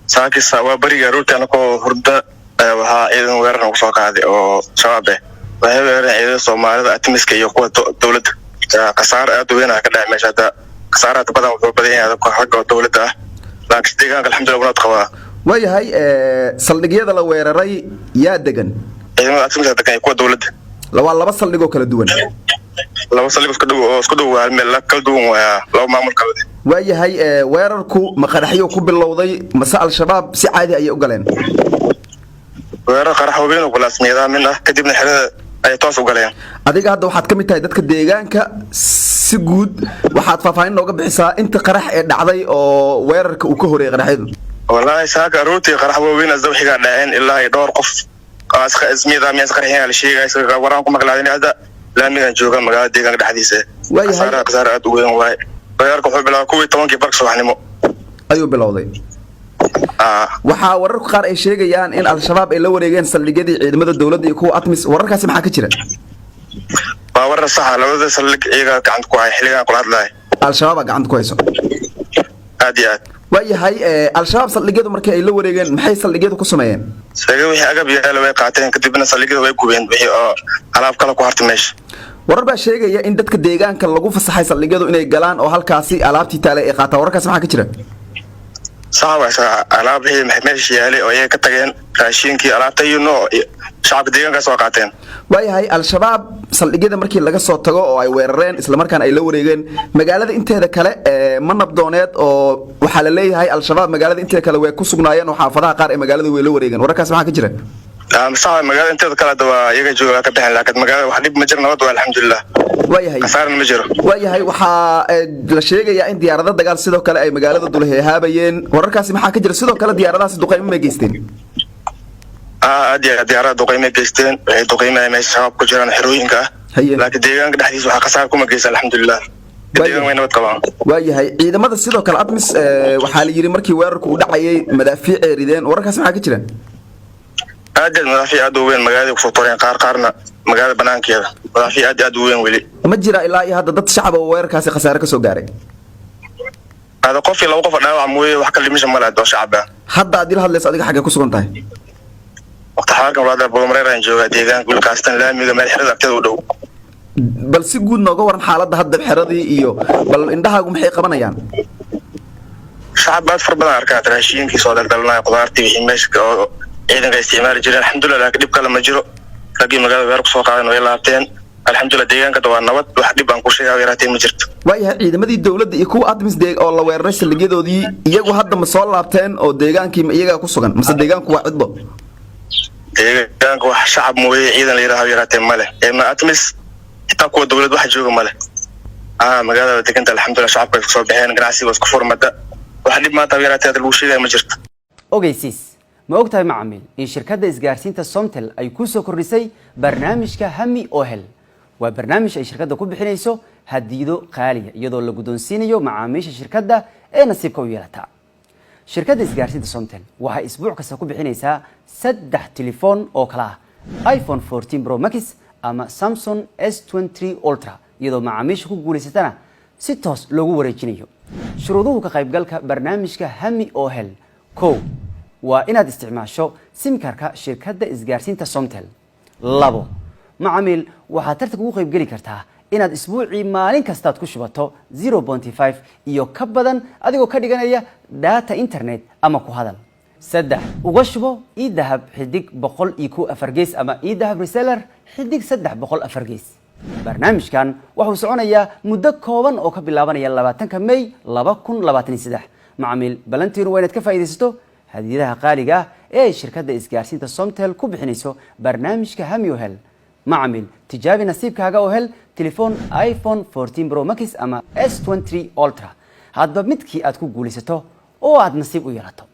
saakis waa bariga rooti anako hurda waxa ciidan weerar ugu soo qaaday oo shabaab waxay weerareen ciidan Soomaalida atmiska iyo kuwa dawladda qasaar aad u weyn ka dhacay meesha qasaarada badan wuxuu badan yahay xagga dawladda laakiin deegaanka alxamdulillah wanaad qabaa wayahay saldhigyada la weeraray yaa degan ciidamada atmiska degan kuwa dawladda laba saldhig oo kala duwan laba saldhig isku dhow hal meel kala duwan waa laba maamul kala duwan wayahay weerarku ma qaraxyo ku bilowday mase al-shabaab si caadi ay u galeen weerar qarax weyn oo balaasmiyada min ah kadibna xirada ay toos u galeen adiga hadda waxaad ka mid tahay dadka deegaanka si guud waxaad faahfaahin nooga bixisaa inta qarax ee dhacday oo weerarka uu ka horeeyay qaraxyadu wallahi saaka rooti qarax weyn as dawiga dhaceen ilaa ay dhowr qof aska ismiyada miis qaraxyada la sheegay isaga waraan ku maqlaadeen hada laamigan jooga magaalada deegaanka dhaxdiisa qasaar aad u weyn waay weerarka wuxuu bilaabay 12 barq subaxnimo ayuu bilowday waxa wararku qaar ay sheegayaan in al-shabaab ay la wareegeen saldhigyadii ciidamada dawladda iyo kuwa atmis wararkaasi maxaa ka jira waa warar sax ah labada saldhig iyaga gacanta ku hay xiligan kula hadlay al-shabaab gacanta ku hayso aad iyo aad wayahay al-shabaab saldhigyadu markii ay la wareegeen maxay saldhigyadu ku sameeyeen saga wixii agab yaalo way qaateen kadibna saldhigyada way gubeen wixii oo alaab kala ku hartay meesha warar baa sheegaya in dadka deegaanka lagu fasaxay saldhigyadu inay galaan oo halkaasi alaabtii taale ay qaataan wararkaasi maxaa ka jira saxa alaabtii meesha yaale oo ay ka tageen raashinkii alaabta iyo shacabka deegaanka soo qaateen wayahay al-shabaab saldhigyada markii laga soo tago oo ay weerareen isla markaan ay la wareegeen magaalada inteeda kale ma nabdooneed oo waxa la leeyahay al-shabaab magaalada inteeda kale way ku sugnaayeen oo xaafadaha qaar ee magaalada way la wareegeen wararkaas maxaa ka jira saxa magaalada inteeda kale dawaa iyaga jooga ka bixin laakiin magaalada wax dhib ma jirno nabad waa alxamdulillah wayahay qasaaran ma jiro wayahay waxa la sheegayaa in diyaarado dagaal sidoo kale ay magaalada dulheehaabayeen wararkaasi maxaa ka jira sidoo kale diyaaradahaasi duqeymo ma geysteen diyaarada duqeymo geysteen waxay duqeymahay meesha shabaab ku jiraan xirooyinka laakiin deegaanka dhaxdiisa waxa qasaar kuma geysan alxamdulillah deegaanka way nabad qabaan wayahay ciidamada sidoo kale atmis waxaa la yiri markii weerarku u dhacayay madaafiic ay rideen wararkaasi maxaa ka jira aad madaafiic aad u weyn magaalada ku soo toreen qaarna magaalada banaankeeda madaafiic aad u weyn weli ma jira ilaa iyo hadda dad shacab oo weerarkaasi qasaare ka soo gaaray hada qof iyo laba qof dhaawac mooyee wax kale misha malaad oo shacab ah hadda aad ila hadlayso adiga xagee ku sugan tahay waqti xaalkan walaal Boomareeraan jooga deegaanka gulkaastan laamiga meel xirada agteeda u dhow bal si guud nooga waran xaaladda hadda xiradii iyo bal indhahaagu maxay qabanayaan shacab aad far badan arkaa raashinkii soo daldalnaa qudaartii wixii meesha oo ciidanka isticmaali jireen alxamdulillah laakiin dhib kale ma jiro ragii magaalada weerar ku soo qaadan way laabteen alxamdulillah deegaanka waa nabad wax dhib aan ku sheegay yaraatay ma jirto wayahay ciidamadii dawladda iyo kuwa atmis oo la weeraray saldhigyadoodii iyagu hadda ma soo laabteen oo deegaankii iyaga ku sugan mise deegaanku waa cidbo deegaanka wax shacab mooyee ciidan la yiraahdo yaraatay male ma atmis xitaa kuwa dawladda wax jooga male magaalada deegaanka alxamdulillah shacabka ay soo baxeen ganacsiga isku furmada wax dhib maanta yaraatay lagu sheegay ma jirto ogeysiis ma ogtahay macmiil in shirkadda isgaarsiinta Somtel ay ku soo kordhisay barnaamijka Hami Ohel waa barnaamij ay shirkadda ku bixinayso hadiido qaaliya iyadoo la guddoonsiinayo macaamiisha shirkadda ee nasiibka u yeelata shirkadda isgaarsiinta Somtel waxa isbuuc kasta ku bixinaysaa 3 telefoon oo kala ah iPhone 14 Pro Max ama Samsung S23 Ultra iyadoo macaamiisha ku guuleysatana si toos loogu wareejinayo shuruuduhu ka qaybgalka barnaamijka Hami Ohel waa inaad isticmaasho simkarka shirkadda isgaarsiinta Somtel 2 macaamiil waxaad tartan ugu qayb gali kartaa inaad isbuucii maalin kasta ku shubato 0.5 iyo ka badan adigoo ka dhiganaya data internet ama ku hadal 3 uga shubo idahab xidig 104 gees ama idahab reseller xidig 304 gees barnaamijkan wuxuu soconayaa muddo kooban oo ka bilaabanaya 20 May 2023 macaamiil balantiinu waa inaad ka faa'iidaysato hadiyadaha qaaliga ah ee shirkadda isgaarsiinta Somtel ku bixinayso barnaamijka Hami Ohel macaamiil tijaabi nasiibkaaga oo hel telefoon iPhone 14 Pro Max ama S23 Ultra hadba midkii aad ku guulaysato oo aad nasiib u yeelato